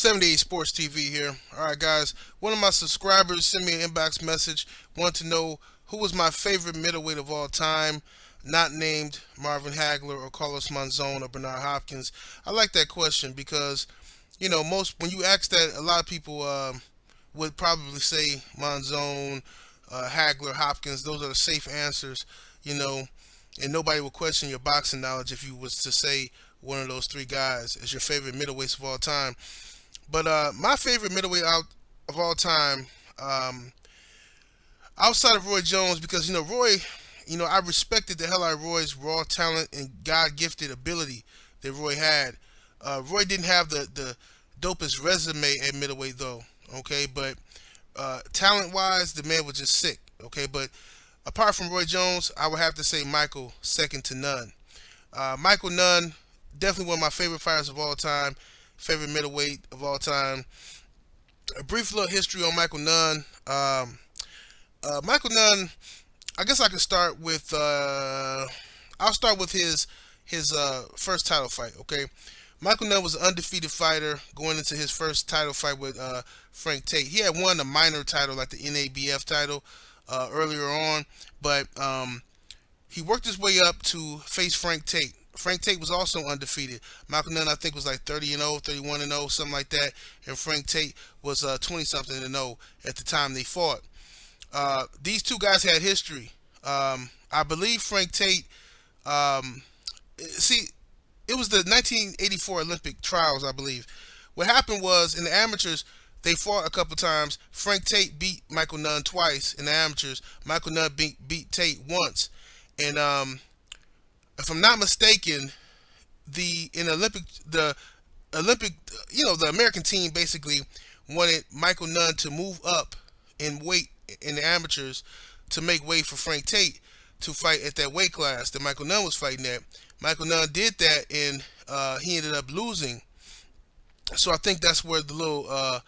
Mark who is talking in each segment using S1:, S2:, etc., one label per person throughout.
S1: 78's Sports TV here. Alright, guys. One of my subscribers sent me an inbox message, wanted to know who was my favorite middleweight of all time, not named Marvin Hagler or Carlos Monzon or Bernard Hopkins. I like that question because, most when you ask that, a lot of people would probably say Monzon, Hagler, Hopkins. Those are the safe answers, you know, and nobody will question your boxing knowledge if you was to say one of those three guys as your favorite middleweights of all time. But my favorite middleweight out of all time, outside of Roy Jones, because Roy, I respected the hell out of Roy's raw talent and God-gifted ability that Roy had. Roy didn't have the dopest resume at middleweight though. Okay, but talent-wise, the man was just sick. Okay, but apart from Roy Jones, I would have to say Michael second to none. Michael Nunn, definitely one of my favorite fighters of all time, favorite middleweight of all time. A brief little history on Michael Nunn. Michael Nunn, I guess I could start with. I'll start with his first title fight. Okay, Michael Nunn was an undefeated fighter going into his first title fight with Frank Tate. He had won a minor title, like the NABF title, earlier on, but he worked his way up to face Frank Tate. Frank Tate was also undefeated. Michael Nunn, I think, was like 30-0, 31-0, something like that. And Frank Tate was 20-something and 0 at the time they fought. These two guys had history. I believe Frank Tate. See, it was the 1984 Olympic trials, I believe. What happened was in the amateurs, they fought a couple times. Frank Tate beat Michael Nunn twice in the amateurs. Michael Nunn beat Tate once. And if I'm not mistaken, the Olympic, the American team basically wanted Michael Nunn to move up in weight in the amateurs to make way for Frank Tate to fight at that weight class that Michael Nunn was fighting at. Michael Nunn did that, and he ended up losing. So I think that's where the little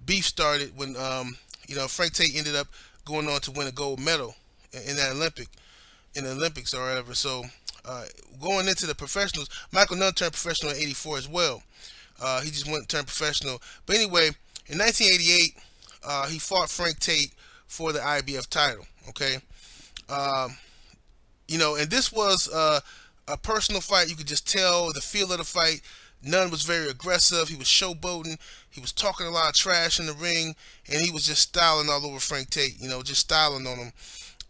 S1: beef started when Frank Tate ended up going on to win a gold medal in the Olympics or whatever. So going into the professionals, Michael Nunn turned professional in '84 as well. He just went and turned professional. But anyway, in 1988, he fought Frank Tate for the IBF title. Okay, and this was a personal fight. You could just tell the feel of the fight. Nunn was very aggressive. He was showboating. He was talking a lot of trash in the ring, and he was just styling all over Frank Tate. Just styling on him.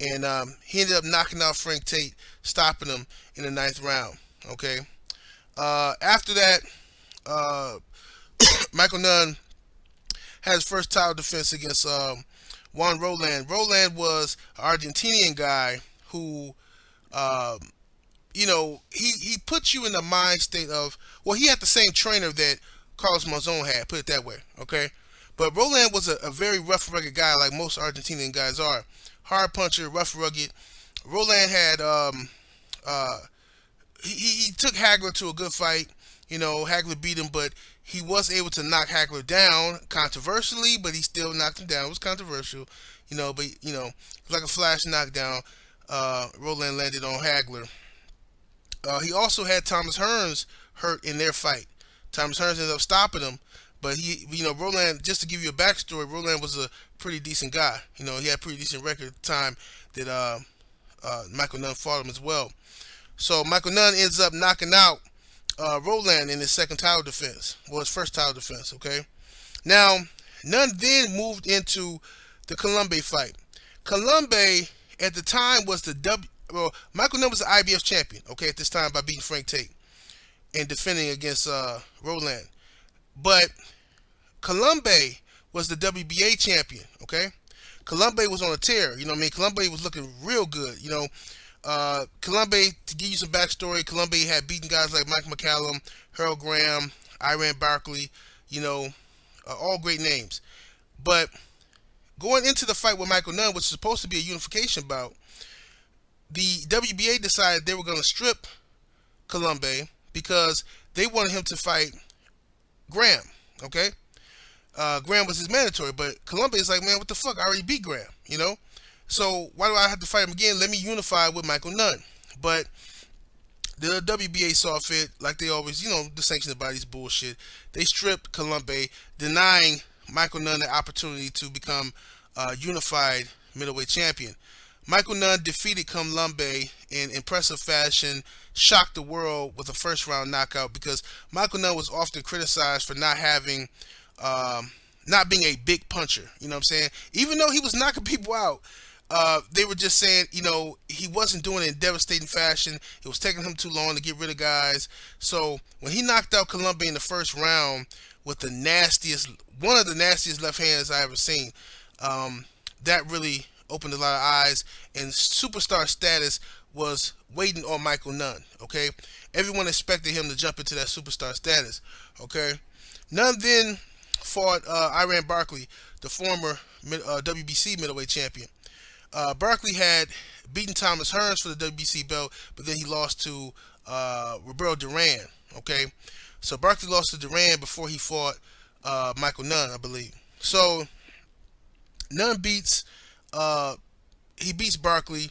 S1: And he ended up knocking out Frank Tate, stopping him in the ninth round. Okay. After that, Michael Nunn had his first title defense against Juan Roland. Roland was an Argentinian guy who, he put you in the mind state of, well, he had the same trainer that Carlos Monzon had, put it that way, okay? But Roland was a very rough, rugged guy, like most Argentinian guys are. Hard puncher, rough, rugged. Roland had, he took Hagler to a good fight. Hagler beat him, but he was able to knock Hagler down controversially, but he still knocked him down. It was controversial, but, it was like a flash knockdown. Roland landed on Hagler. He also had Thomas Hearns hurt in their fight. Thomas Hearns ended up stopping him, but Roland, just to give you a backstory, Roland was a pretty decent guy. He had a pretty decent record at the time that Michael Nunn fought him as well. So Michael Nunn ends up knocking out Roland in his second title defense. Well, his first title defense, okay? Now, Nunn then moved into the Colombe fight. Colombe, at the time, was Michael Nunn was the IBF champion, okay, at this time by beating Frank Tate and defending against Roland. But Colombe was the WBA champion, okay? Colombe was on a tear, Colombe was looking real good, Colombe, to give you some backstory, Colombe had beaten guys like Mike McCallum, Harold Graham, Iran Berkeley, all great names. But going into the fight with Michael Nunn, which was supposed to be a unification bout, the WBA decided they were going to strip Colombe because they wanted him to fight Graham, okay? Graham was his mandatory, but Colombe is like, man, what the fuck? I already beat Graham, So why do I have to fight him again? Let me unify with Michael Nunn. But The WBA saw fit, like they always, the sanctioned bodies bullshit. They stripped Colombe, denying Michael Nunn the opportunity to become unified middleweight champion. Michael Nunn defeated Colombe in impressive fashion, shocked the world with a first round knockout because Michael Nunn was often criticized for not being a big puncher. You know what I'm saying? Even though he was knocking people out, they were just saying, he wasn't doing it in devastating fashion. It was taking him too long to get rid of guys. So when he knocked out Colombe in the first round with one of the nastiest left hands I ever seen, that really opened a lot of eyes. And superstar status was waiting on Michael Nunn. Okay, everyone expected him to jump into that superstar status. Okay, Nunn then fought Iran Berkeley, the former WBC middleweight champion. Berkeley had beaten Thomas Hearns for the WBC belt, but then he lost to Roberto Duran. Okay, so Berkeley lost to Duran before he fought Michael Nunn, I believe. So Nunn beats Berkeley.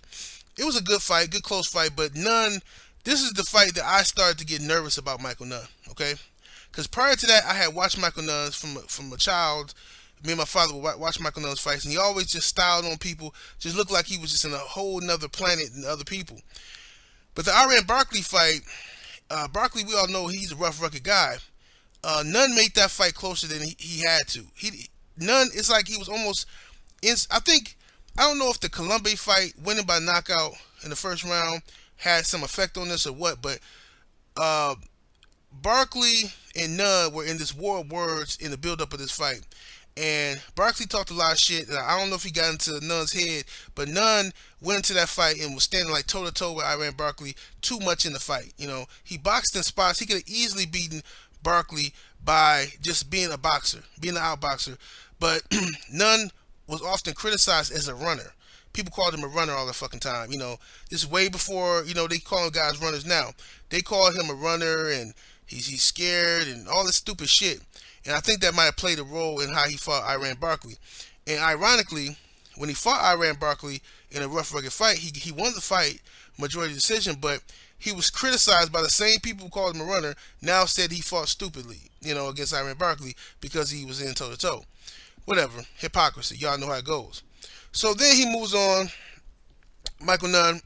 S1: It was a good fight, good close fight, but Nunn. This is the fight that I started to get nervous about Michael Nunn. Okay, because prior to that, I had watched Michael Nunn from a child. Me and my father would watch Michael Nunn's fights, and he always just styled on people, just looked like he was just in a whole nother planet than other people. But the Iran Berkeley fight, Berkeley, we all know he's a rough, rugged guy. Nunn made that fight closer than he had to. Nunn, it's like he was almost. I don't know if the Colombe fight, winning by knockout in the first round, had some effect on this or what, but uh, Berkeley and Nunn were in this war of words in the build-up of this fight. And Berkeley talked a lot of shit. And I don't know if he got into Nunn's head, but Nunn went into that fight and was standing like toe to toe with Iran Berkeley too much in the fight. He boxed in spots. He could have easily beaten Berkeley by just being a boxer, being an outboxer. But Nunn was often criticized as a runner. People called him a runner all the fucking time. This is way before they call guys runners now. They call him a runner, and he's scared and all this stupid shit. And I think that might have played a role in how he fought Iran Berkeley. And ironically, when he fought Iran Berkeley in a rough, rugged fight, he won the fight, majority decision, but he was criticized by the same people who called him a runner, now said he fought stupidly, against Iran Berkeley because he was in toe-to-toe. Whatever. Hypocrisy. Y'all know how it goes. So then he moves on, Michael Nunn,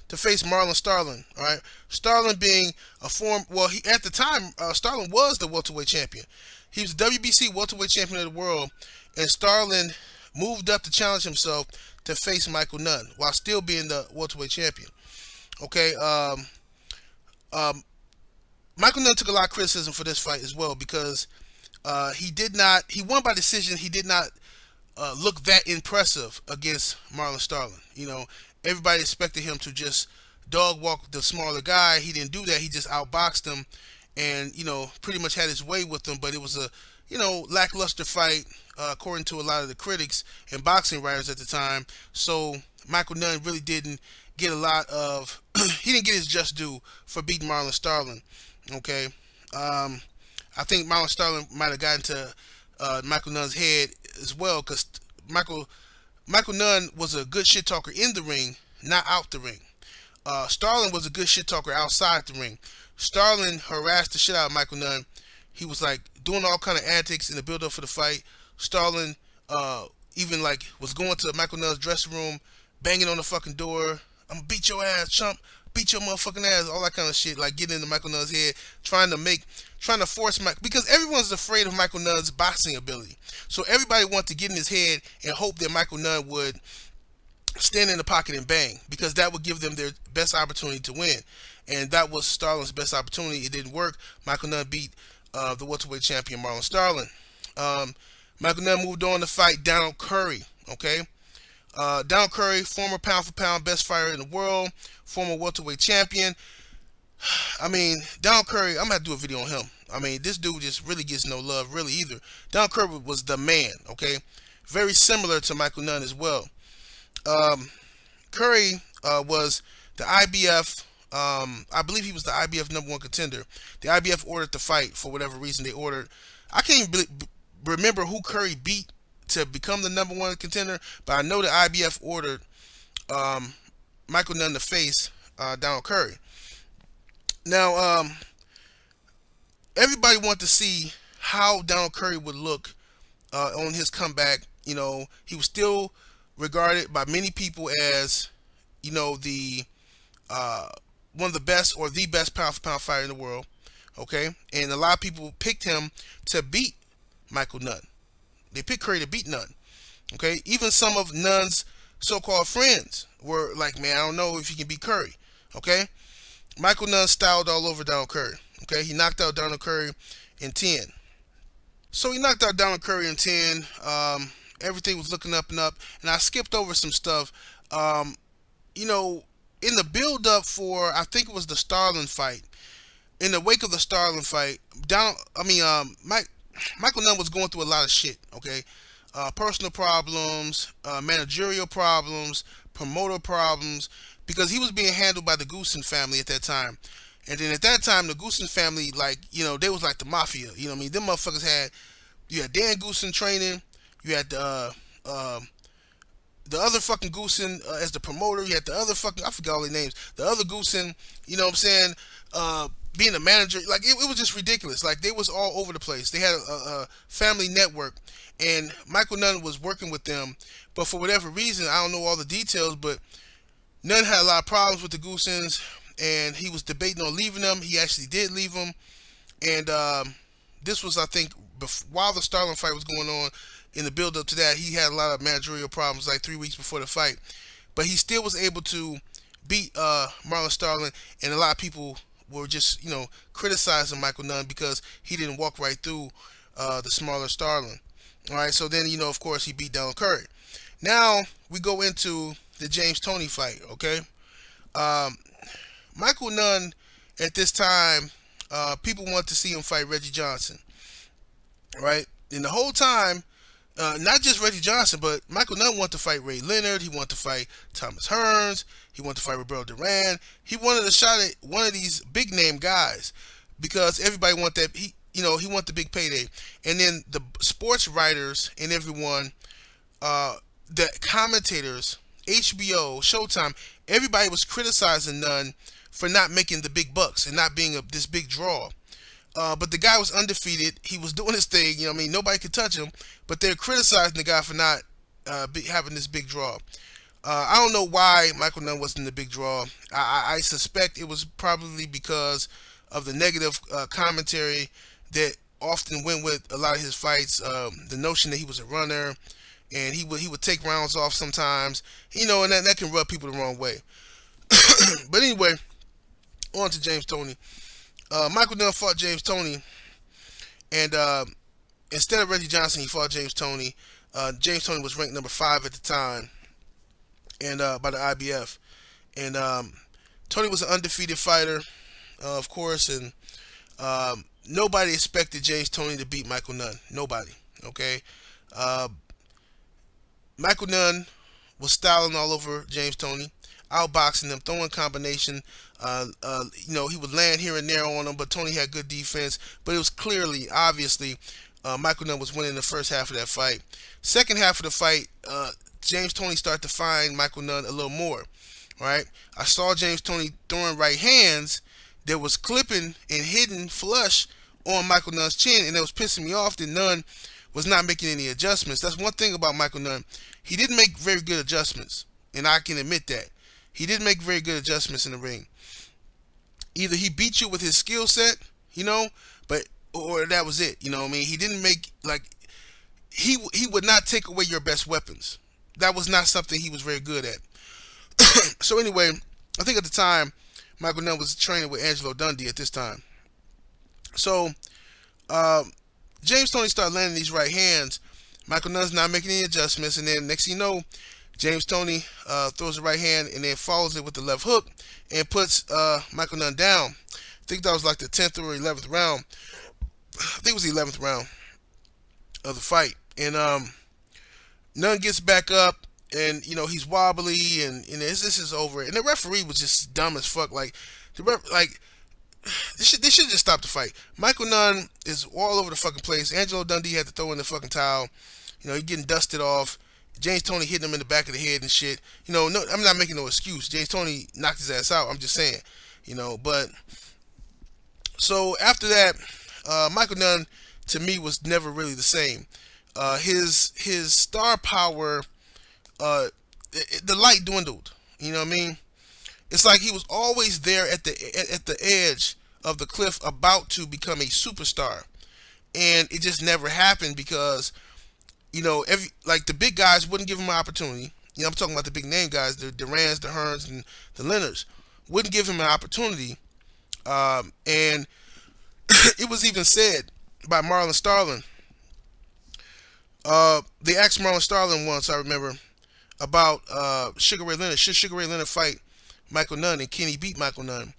S1: to face Marlon Starling. All right, Starling being at the time, Starling was the welterweight champion. He was the WBC welterweight champion of the world, and Starling moved up to challenge himself to face Michael Nunn while still being the welterweight champion. Okay, Michael Nunn took a lot of criticism for this fight as well because he won by decision. He did not look that impressive against Marlon Starling. Everybody expected him to just dog walk the smaller guy. He didn't do that. He just outboxed him and, pretty much had his way with him. But it was a, lackluster fight, according to a lot of the critics and boxing writers at the time. So Michael Nunn really didn't get a lot of, he didn't get his just due for beating Marlon Starling. Okay. I think Marlon Starling might have gotten to Michael Nunn's head as well because Michael Nunn was a good shit talker in the ring, not out the ring. Starling was a good shit talker outside the ring. Starling harassed the shit out of Michael Nunn. He was like doing all kind of antics in the build up for the fight. Starling even like was going to Michael Nunn's dressing room, banging on the fucking door. I'm gonna beat your ass, chump. Beat your motherfucking ass, all that kind of shit, like getting into Michael Nunn's head, trying to force Mike, because everyone's afraid of Michael Nunn's boxing ability. So everybody wants to get in his head and hope that Michael Nunn would stand in the pocket and bang, because that would give them their best opportunity to win. And that was Starling's best opportunity. It didn't work. Michael Nunn beat the welterweight champion Marlon Starling. Michael Nunn moved on to fight Donald Curry. Okay, Donald Curry, former pound for pound best fighter in the world, former welterweight champion. I mean, Donald Curry, I'm gonna have to do a video on him. I mean, this dude just really gets no love, really, either. Donald Curry was the man. Okay, very similar to Michael Nunn as well. Curry was the IBF. I believe he was the IBF #1 contender. The IBF ordered the fight for whatever reason. They ordered. I can't remember who Curry beat to become the #1 contender, but I know the IBF ordered Michael Nunn to face Donald Curry. Now, everybody wanted to see how Donald Curry would look on his comeback. He was still regarded by many people as, the uh, one of the best or the best pound for pound fighter in the world. Okay, and a lot of people picked him to beat Michael Nunn. They picked Curry to beat Nunn. Okay, even some of Nunn's so-called friends were like, "Man, I don't know if he can beat Curry." Okay, Michael Nunn styled all over Donald Curry. Okay, he knocked out Donald Curry in 10. So he knocked out Donald Curry in 10. Everything was looking up and up, and I skipped over some stuff. Um, you know, in the build-up for, I think it was the Starling fight. In the wake of the Starling fight, Michael Nunn was going through a lot of shit. Okay, personal problems, managerial problems, promoter problems, because he was being handled by the Goosen family at that time. And then at that time, the Goosen family, like, they was like the mafia. Them motherfuckers you had Dan Goosen training, you had the other fucking Goosen as the promoter, you had the other fucking, I forgot all their names, the other Goosen, you know what I'm saying, being a manager. Like, it was just ridiculous. Like, they was all over the place. They had a family network, and Michael Nunn was working with them, but for whatever reason, I don't know all the details, but Nunn had a lot of problems with the Goosens, and he was debating on leaving them. He actually did leave them, and this was, I think, while the Starling fight was going on. In the build up to that, he had a lot of managerial problems like 3 weeks before the fight, but he still was able to beat Marlon Starling, and a lot of people were just criticizing Michael Nunn because he didn't walk right through the smaller Starling. All right, so then of course he beat Donald Curry. Now we go into the James Toney fight. Okay, Michael Nunn at this time, people want to see him fight Reggie Johnson. Right, and the whole time. Not just Reggie Johnson, but Michael Nunn wanted to fight Ray Leonard. He wanted to fight Thomas Hearns. He wanted to fight Roberto Duran. He wanted a shot at one of these big name guys because everybody wanted that. He wanted the big payday. And then the sports writers and everyone, the commentators, HBO, Showtime, everybody was criticizing Nunn for not making the big bucks and not being this big draw. But the guy was undefeated. He was doing his thing. Nobody could touch him. But they're criticizing the guy for not having this big draw. I don't know why Michael Nunn wasn't the big draw. I suspect it was probably because of the negative commentary that often went with a lot of his fights. The notion that he was a runner and he would take rounds off sometimes. And that can rub people the wrong way. But anyway, on to James Toney. Michael Nunn fought James Toney, and instead of Reggie Johnson, he fought James Toney. James Toney was ranked number 5 at the time, and by the IBF. And Toney was an undefeated fighter, of course, and nobody expected James Toney to beat Michael Nunn. Nobody. Okay, Michael Nunn was styling all over James Toney, outboxing him, throwing combination. He would land here and there on him, but Toney had good defense. But it was clearly, obviously, Michael Nunn was winning the first half of that fight. Second half of the fight, James Toney started to find Michael Nunn a little more. Right? I saw James Toney throwing right hands that was clipping and hitting flush on Michael Nunn's chin, and it was pissing me off that Nunn was not making any adjustments. That's one thing about Michael Nunn. He didn't make very good adjustments, and I can admit that. He didn't make very good adjustments in the ring. Either he beat you with his skill set, or that was it. He didn't make, he would not take away your best weapons. That was not something he was very good at. So anyway, I think at the time, Michael Nunn was training with Angelo Dundee at this time. So James Toney started landing these right hands. Michael Nunn's not making any adjustments, and then next thing you know, James Toney throws the right hand and then follows it with the left hook and puts Michael Nunn down. I think that was like the 10th or 11th round. I think it was the 11th round of the fight. And Nunn gets back up, and he's wobbly, and this is over. And the referee was just dumb as fuck. Like they should just stop the fight. Michael Nunn is all over the fucking place. Angelo Dundee had to throw in the fucking towel. He's getting dusted off. James Toney hitting him in the back of the head and shit. No, I'm not making no excuse. James Toney knocked his ass out. I'm just saying, but So after that, Michael Nunn to me was never really the same. His star power, the light dwindled. You know what I mean? It's like he was always there at the edge of the cliff, about to become a superstar, and it just never happened because every like the big guys wouldn't give him an opportunity. I'm talking about the big name guys, the Durans, the Hearns, and the Leonards wouldn't give him an opportunity. And it was even said by Marlon Starling. They asked Marlon Starling once, I remember, about Sugar Ray Leonard. Should Sugar Ray Leonard fight Michael Nunn, and can he beat Michael Nunn?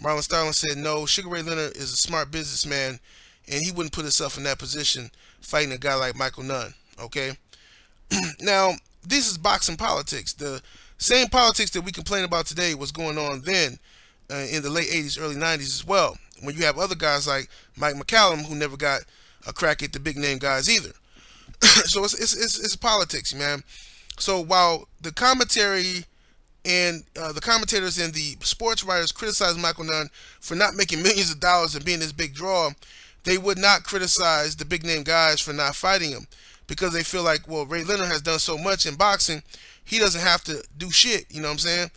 S1: Marlon Starling said no. Sugar Ray Leonard is a smart businessman, and he wouldn't put himself in that position fighting a guy like Michael Nunn. Okay. Now, this is boxing politics. The same politics that we complain about today was going on then in the late 80s, early 90s as well, when you have other guys like Mike McCallum who never got a crack at the big name guys either. So it's politics, man. So while the commentary and the commentators and the sports writers criticize Michael Nunn for not making millions of dollars and being this big draw, they would not criticize the big name guys for not fighting him because they feel like, well, Ray Leonard has done so much in boxing, he doesn't have to do shit. You know what I'm saying?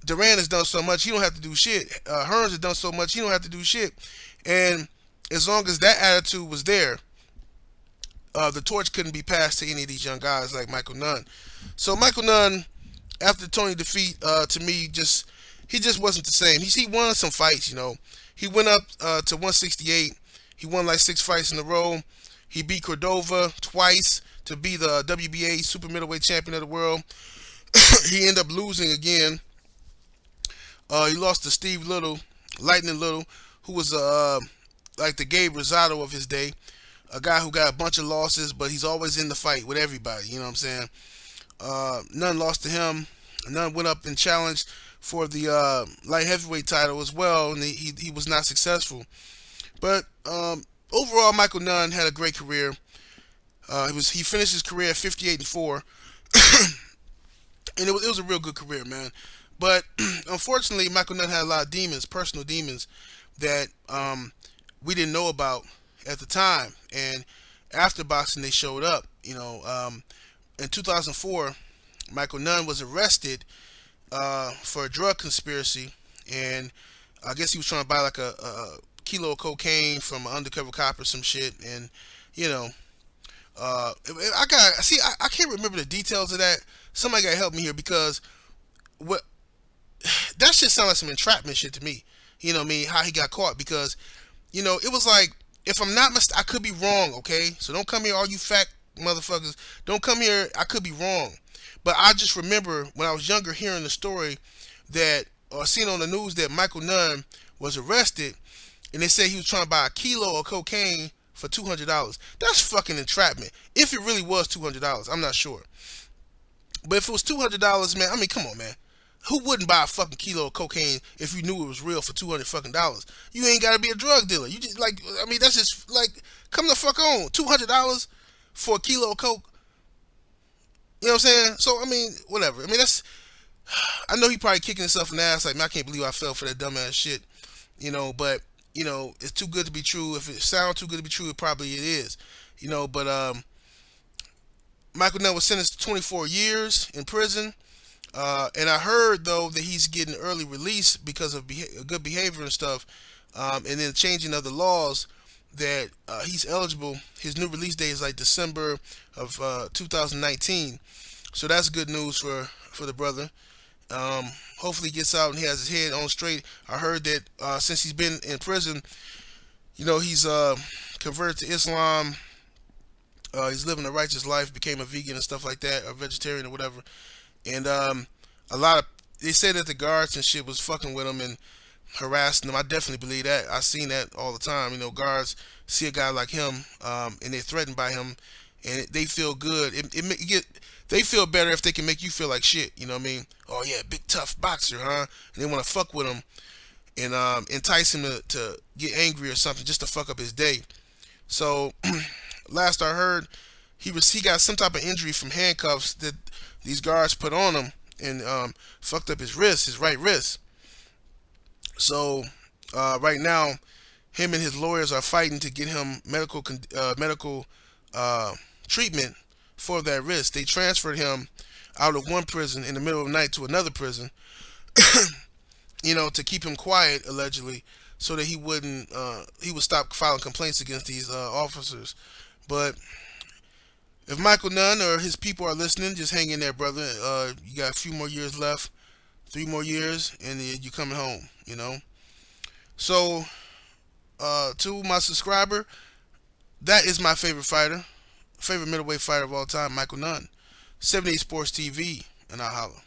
S1: Duran has done so much, he don't have to do shit. Hearns has done so much, he don't have to do shit. And as long as that attitude was there, the torch couldn't be passed to any of these young guys like Michael Nunn. So Michael Nunn, after the Toney defeat, to me, he just wasn't the same. He won some fights, He went up to 168. He won like 6 fights in a row. He beat Cordova twice to be the WBA super middleweight champion of the world. He ended up losing again. He lost to Steve Little, Lightning Little, who was like the Gabe Rosado of his day. A guy who got a bunch of losses, but he's always in the fight with everybody. You know what I'm saying? Nunn lost to him. Nunn went up and challenged for the light heavyweight title as well, and he was not successful. But overall, Michael Nunn had a great career. He finished his career at 58-4, and it was a real good career, man. But unfortunately, Michael Nunn had a lot of demons, personal demons, that we didn't know about at the time. And after boxing, they showed up. In 2004, Michael Nunn was arrested for a drug conspiracy, and I guess he was trying to buy like a kilo of cocaine from an undercover cop or some shit. And I can't remember the details of that. Somebody got to help me here because what that shit sounds like some entrapment shit to me. You know what I mean? How he got caught because it was like, if I'm not I could be wrong, okay? So don't come here, all you fat motherfuckers. Don't come here. I could be wrong. But I just remember when I was younger hearing the story that, or seeing on the news that Michael Nunn was arrested, and they said he was trying to buy a kilo of cocaine for $200. That's fucking entrapment. If it really was $200, I'm not sure. But if it was $200, man, I mean, come on, man. Who wouldn't buy a fucking kilo of cocaine if you knew it was real for $200 fucking? You ain't gotta be a drug dealer. You just that's just like, come the fuck on. $200 for a kilo of coke. You know what I'm saying? So I mean, whatever. I mean, I know he probably kicking himself in the ass like, man, I can't believe I fell for that dumbass shit. But it's too good to be true. If it sounds too good to be true, it is. But Michael Nunn was sentenced to 24 years in prison. And I heard, though, that he's getting early release because of good behavior and stuff. And then changing of the laws that he's eligible. His new release date is like December of 2019. So that's good news for the brother. Hopefully he gets out and he has his head on straight. I heard that since he's been in prison, he's converted to Islam. He's living a righteous life, became a vegan and stuff like that, a vegetarian or whatever. And they say that the guards and shit was fucking with him and harassing him. I definitely believe that. I seen that all the time. Guards see a guy like him, and they're threatened by him, and they feel good. They feel better if they can make you feel like shit. You know what I mean? Oh yeah, big tough boxer, huh? And they want to fuck with him and entice him to get angry or something just to fuck up his day. So last I heard, he got some type of injury from handcuffs that these guards put on him and fucked up his right wrist. So right now him and his lawyers are fighting to get him medical uh, treatment for that wrist. They transferred him out of one prison in the middle of the night to another prison, to keep him quiet allegedly, so that he would stop filing complaints against these officers. But if Michael Nunn or his people are listening, just hang in there, brother. You got a few more years left, 3 more years, and you're coming home. So to my subscriber, that is my favorite middleweight fighter of all time, Michael Nunn. 78 Sports TV, and I'll holla.